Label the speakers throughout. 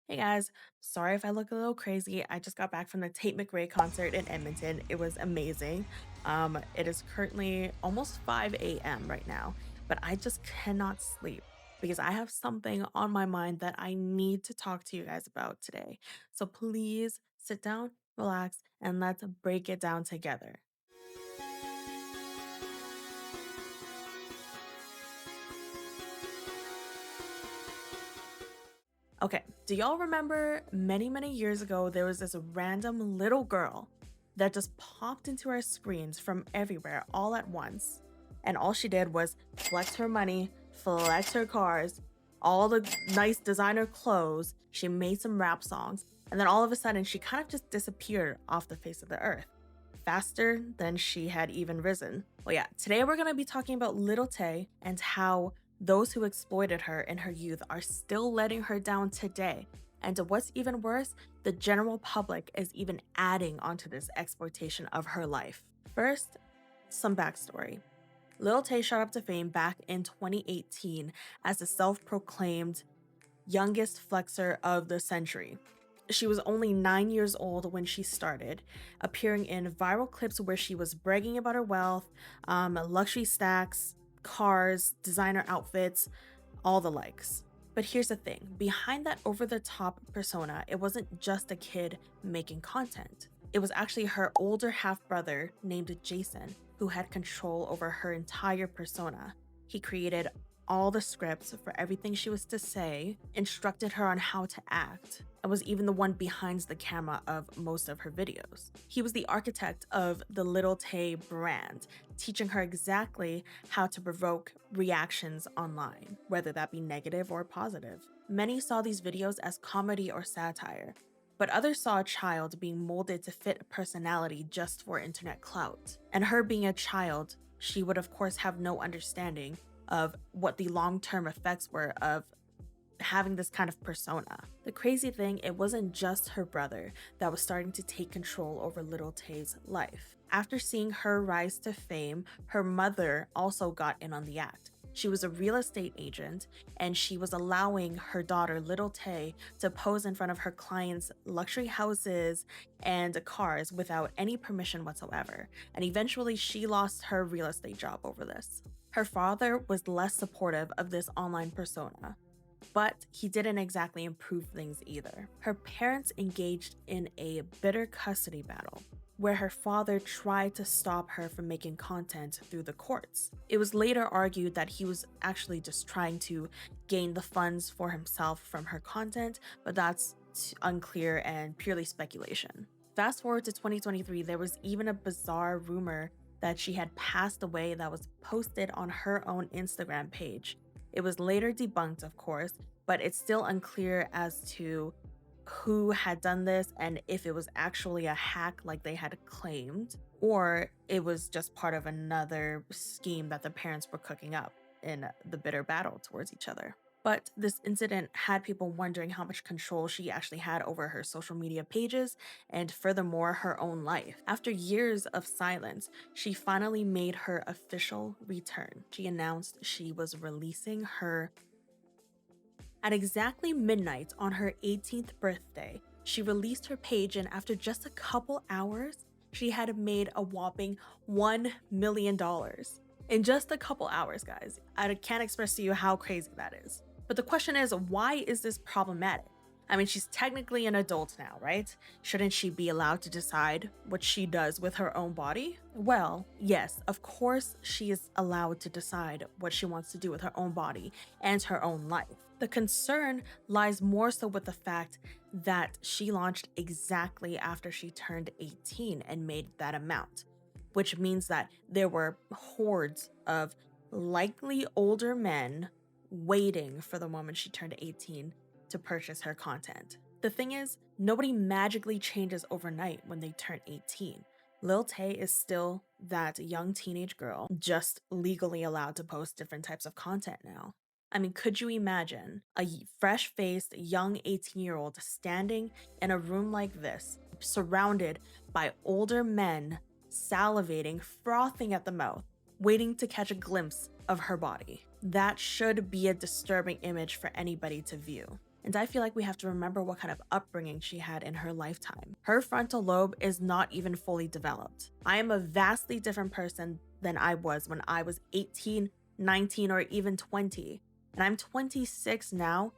Speaker 1: Hey guys, sorry if I look a little crazy. I just got back from the Tate McRae concert in Edmonton. It was amazing. It is currently almost 5 a.m. right now, but I just cannot sleep because I have something on my mind that I need to talk to you guys about today. So please sit down, relax, and let's break it down together. Okay, do y'all remember many years ago there was this random little girl that just popped into our screens from everywhere all at once? And all she did was flex her money, flex her cars, all the nice designer clothes. She made some rap songs, and then all of a sudden she kind of just disappeared off the face of the earth faster than she had even risen. Well, yeah, today we're gonna be talking about Little Tay and how those who exploited her in her youth are still letting her down today. And what's even worse, the general public is even adding onto this exploitation of her life. First, some backstory. Lil Tay shot up to fame back in 2018 as the self proclaimed youngest flexer of the century. She was only 9 years old when she started, appearing in viral clips where she was bragging about her wealth, luxury stacks, cars, designer outfits, all the likes. But here's the thing, behind that over the top persona, it wasn't just a kid making content. It was actually her older half brother named Jason who had control over her entire persona. He created all the scripts for everything she was to say, instructed her on how to act, and was even the one behind the camera of most of her videos. He was the architect of the Little Tay brand, teaching her exactly how to provoke reactions online, whether that be negative or positive. Many saw these videos as comedy or satire, but others saw a child being molded to fit a personality just for internet clout. And her being a child, she would of course have no understanding of what the long-term effects were of having this kind of persona. The crazy thing, it wasn't just her brother that was starting to take control over Little Tay's life. After seeing her rise to fame, her mother also got in on the act. She was a real estate agent, and she was allowing her daughter, Little Tay, to pose in front of her clients' luxury houses and cars without any permission whatsoever. And eventually, she lost her real estate job over this. Her father was less supportive of this online persona, but he didn't exactly improve things either. Her parents engaged in a bitter custody battle where her father tried to stop her from making content through the courts. It was later argued that he was actually just trying to gain the funds for himself from her content, but that's unclear and purely speculation. Fast forward to 2023, there was even a bizarre rumor that she had passed away that was posted on her own Instagram page. It was later debunked, of course, but it's still unclear as to who had done this and if it was actually a hack like they had claimed, or it was just part of another scheme that the parents were cooking up in the bitter battle towards each other. But this incident had people wondering how much control she actually had over her social media pages and furthermore her own life. After years of silence, she finally made her official return. She announced she was releasing her at exactly midnight on her 18th birthday. She released her page, and after just a couple hours, she had made a whopping $1 million. In just a couple hours, guys. I can't express to you how crazy that is. But the question is, why is this problematic? I mean, she's technically an adult now, right? Shouldn't she be allowed to decide what she does with her own body? Well, yes, of course she is allowed to decide what she wants to do with her own body and her own life. The concern lies more so with the fact that she launched exactly after she turned 18 and made that amount, which means that there were hordes of likely older men waiting for the moment she turned 18 to purchase her content. The thing is, nobody magically changes overnight when they turn 18. Lil Tay is still that young teenage girl, just legally allowed to post different types of content now. I mean, could you imagine a fresh-faced young 18-year-old standing in a room like this, surrounded by older men, salivating, frothing at the mouth, waiting to catch a glimpse of her body? That should be a disturbing image for anybody to view. And I feel like we have to remember what kind of upbringing she had in her lifetime. Her frontal lobe is not even fully developed. I am a vastly different person than I was when I was 18, 19, or even 20. And I'm 26 now.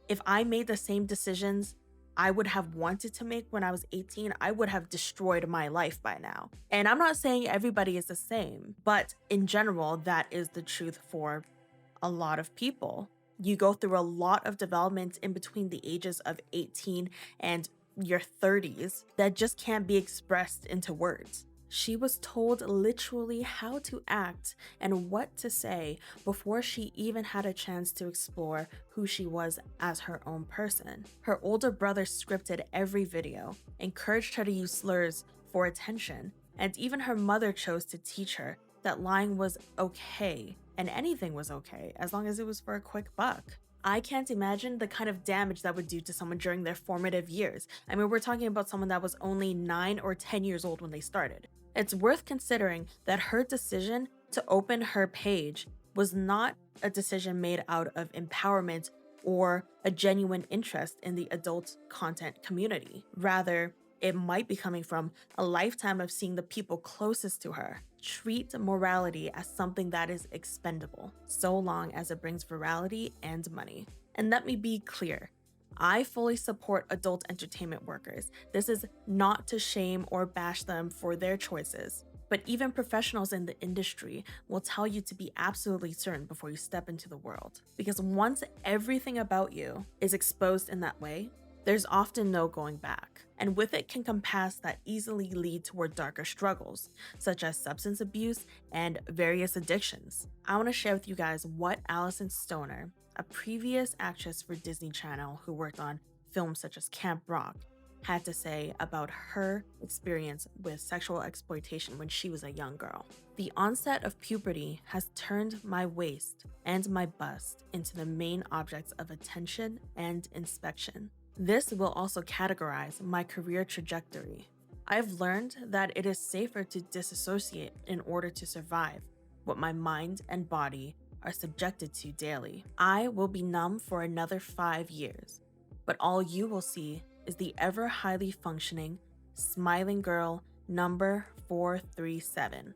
Speaker 1: If I made the same decisions I would have wanted to make when I was 18, I would have destroyed my life by now. And I'm not saying everybody is the same, but in general, that is the truth for a lot of people. You go through a lot of development in between the ages of 18 and your 30s that just can't be expressed into words. She was told literally how to act and what to say before she even had a chance to explore who she was as her own person. Her older brother scripted every video, encouraged her to use slurs for attention, and even her mother chose to teach her that lying was okay and anything was okay as long as it was for a quick buck. I can't imagine the kind of damage that would do to someone during their formative years. I mean, we're talking about someone that was only 9 or 10 years old when they started. It's worth considering that her decision to open her page was not a decision made out of empowerment or a genuine interest in the adult content community. Rather, it might be coming from a lifetime of seeing the people closest to her treat morality as something that is expendable, so long as it brings virality and money. And let me be clear, I fully support adult entertainment workers. This is not to shame or bash them for their choices. But even professionals in the industry will tell you to be absolutely certain before you step into the world. Because once everything about you is exposed in that way, there's often no going back. And with it can come past that easily lead toward darker struggles, such as substance abuse and various addictions. I want to share with you guys what Allison Stoner, a previous actress for Disney Channel who worked on films such as Camp Rock, had to say about her experience with sexual exploitation when she was a young girl. The onset of puberty has turned my waist and my bust into the main objects of attention and inspection. This will also categorize my career trajectory. I've learned that it is safer to disassociate in order to survive what my mind and body are subjected to daily. I will be numb for another 5 years, but all you will see is the ever highly functioning, smiling girl number 437.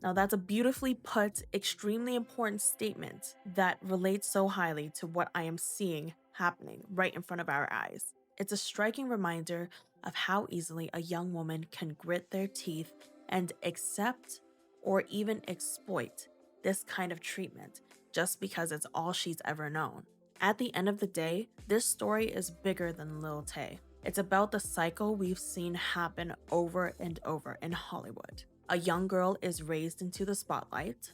Speaker 1: Now, that's a beautifully put, extremely important statement that relates so highly to what I am seeing happening right in front of our eyes. It's a striking reminder of how easily a young woman can grit their teeth and accept or even exploit this kind of treatment just because it's all she's ever known. At the end of the day, this story is bigger than Lil Tay. It's about the cycle we've seen happen over and over in Hollywood. A young girl is raised into the spotlight,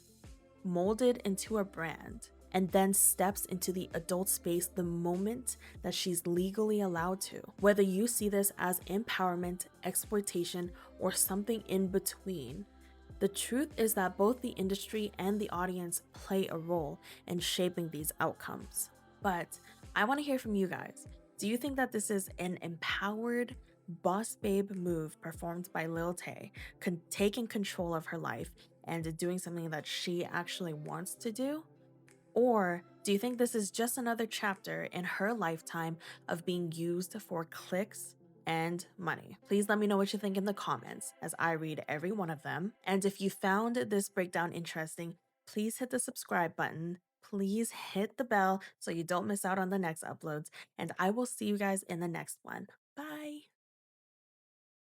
Speaker 1: molded into a brand, and then steps into the adult space the moment that she's legally allowed to. Whether you see this as empowerment, exploitation, or something in between, the truth is that both the industry and the audience play a role in shaping these outcomes. But I want to hear from you guys. Do you think that this is an empowered, boss babe move performed by Lil Tay, taking control of her life and doing something that she actually wants to do? Or do you think this is just another chapter in her lifetime of being used for clicks and money? Please let me know what you think in the comments as I read every one of them. And if you found this breakdown interesting, please hit the subscribe button. Please hit the bell so you don't miss out on the next uploads. And I will see you guys in the next one.